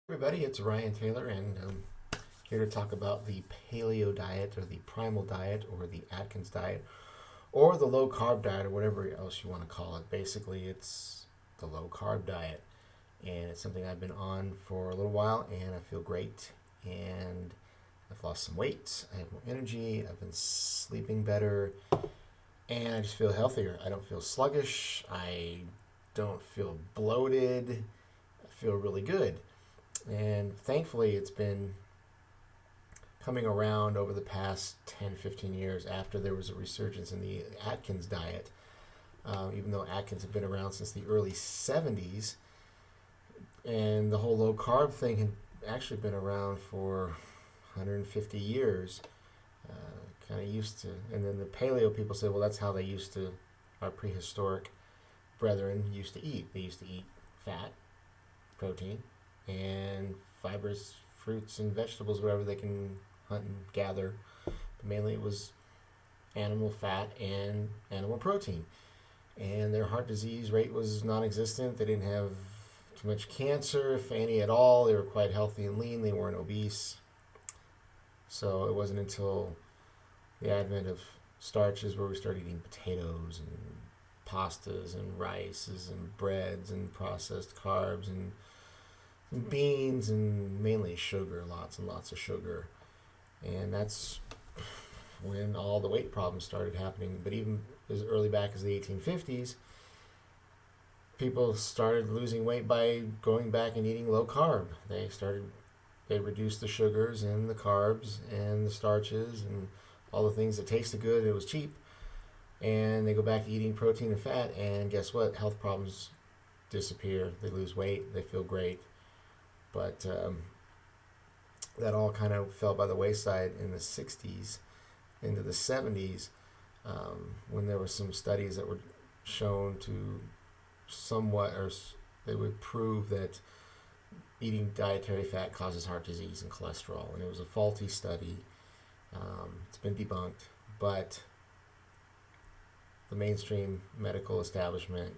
Everybody, it's Ryan Taylor, and here to talk about the paleo diet, or the primal diet, or the Atkins diet, or the low carb diet, or whatever else you want to call it. Basically, it's the low carb diet, and it's something I've been on for a little while, and I feel great. And I've lost some weight, I have more energy, I've been sleeping better, and I just feel healthier. I don't feel sluggish, I don't feel bloated, I feel really good. And thankfully, it's been coming around over the past 10, 15 years after there was a resurgence in the Atkins diet. Even though Atkins had been around since the early 70s, and the whole low carb thing had actually been around for 150 years. Kind of used to, and then the paleo people say, well, that's how they used to, our prehistoric brethren used to eat. They used to eat fat, protein, and fibrous fruits and vegetables, whatever they can hunt and gather. But mainly it was animal fat and animal protein. And their heart disease rate was non existent. They didn't have too much cancer, if any at all. They were quite healthy and lean. They weren't obese. So it wasn't until the advent of starches where we started eating potatoes and pastas and rices and breads and processed carbs and beans and mainly sugar, lots and lots of sugar. And that's when all the weight problems started happening. But even as early back as the 1850s, people started losing weight by going back and eating low carb. They reduced the sugars and the carbs and the starches and all the things that tasted good. It was cheap. And they go back to eating protein and fat, and guess what? Health problems disappear. They lose weight. They feel great. But that all kind of fell by the wayside in the 60s into the 70s, when there were some studies that were shown to somewhat, or they would prove that eating dietary fat causes heart disease and cholesterol. And it was a faulty study. It's been debunked, but the mainstream medical establishment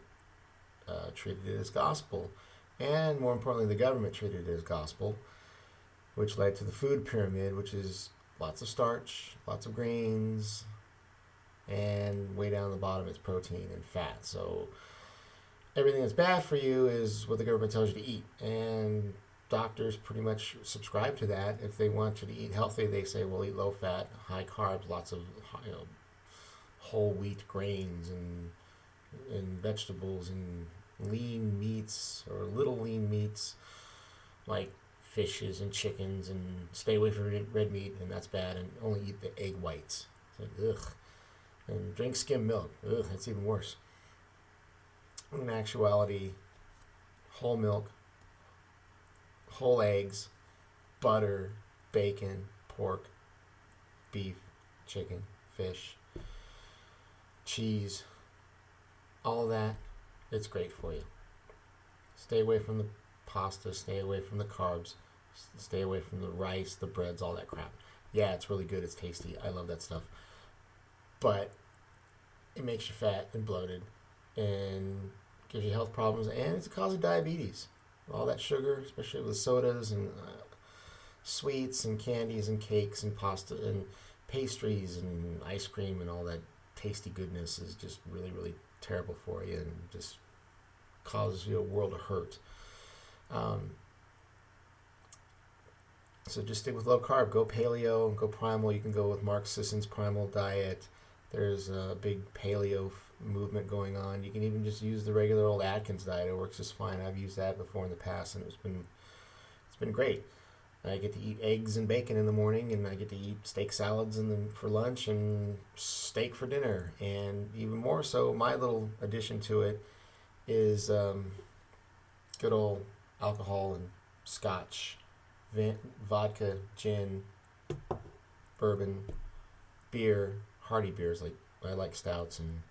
treated it as gospel. And more importantly, the government treated it as gospel, which led to the food pyramid, which is lots of starch, lots of grains, and way down the bottom it's protein and fat. So everything that's bad for you is what the government tells you to eat. And doctors pretty much subscribe to that. If they want you to eat healthy, they say, well, eat low fat, high carbs, lots of whole wheat grains and vegetables and lean meats, or little lean meats like fishes and chickens, and stay away from red meat, and that's bad, and only eat the egg whites. It's like, ugh. And drink skim milk. Ugh, that's even worse. In actuality, whole milk, whole eggs, butter, bacon, pork, beef, chicken, fish, cheese, all of that, it's great for you. Stay away from the pasta, stay away from the carbs, stay away from the rice, the breads, all that crap. Yeah, it's really good, it's tasty, I love that stuff. But it makes you fat and bloated and gives you health problems, and it's a cause of diabetes. All that sugar, especially with sodas and sweets and candies and cakes and pasta and pastries and ice cream and all that tasty goodness is just really, really terrible for you, and just causes you a world of hurt. So just stick with low carb. Go paleo, go primal. You can go with Mark Sisson's primal diet. There's a big paleo movement going on. You can even just use the regular old Atkins diet. It works just fine. I've used that before in the past, and it's been great. I get to eat eggs and bacon in the morning, and I get to eat steak salads for lunch and steak for dinner. And even more so, my little addition to it is good old alcohol and scotch, vodka, gin, bourbon, beer, hearty beers, like I like stouts and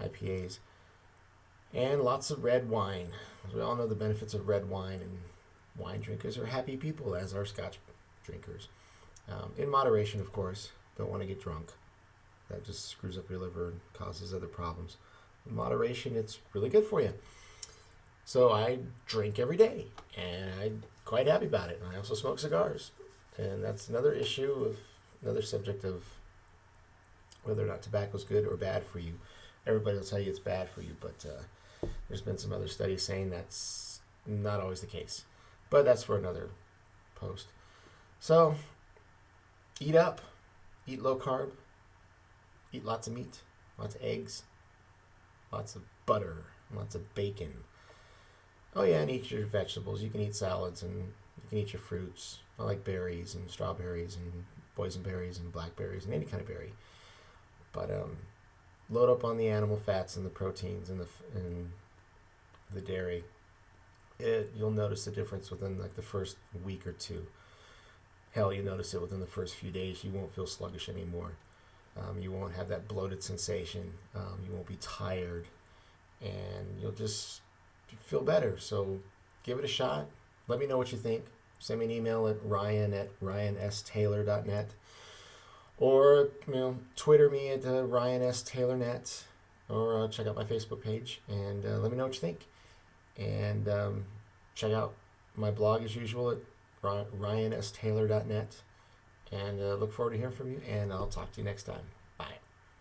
IPAs, and lots of red wine. We all know the benefits of red wine, and wine drinkers are happy people, as are scotch drinkers. In moderation, of course. Don't want to get drunk. That just screws up your liver and causes other problems. In moderation, it's really good for you. So I drink every day, and I quite happy about it. And I also smoke cigars, and that's another issue of another subject of whether or not tobacco is good or bad for you. Everybody will tell you it's bad for you, but there's been some other studies saying that's not always the case. But that's for another post. So, eat up. Eat low carb. Eat lots of meat, lots of eggs, lots of butter, lots of bacon. Oh yeah, and eat your vegetables. You can eat salads and you can eat your fruits. I like berries and strawberries and boysenberries and blackberries and any kind of berry. But load up on the animal fats and the proteins and the dairy. You'll notice the difference within like the first week or two. Hell, you notice it within the first few days. You won't feel sluggish anymore. You won't have that bloated sensation. You won't be tired, and you'll just feel better. So give it a shot. Let me know what you think. Send me an email at ryan@ryanstaylor.net, or Twitter me at ryanstaylornet, or check out my Facebook page and let me know what you think. And check out my blog as usual at ryanstaylor.net. And look forward to hearing from you, and I'll talk to you next time.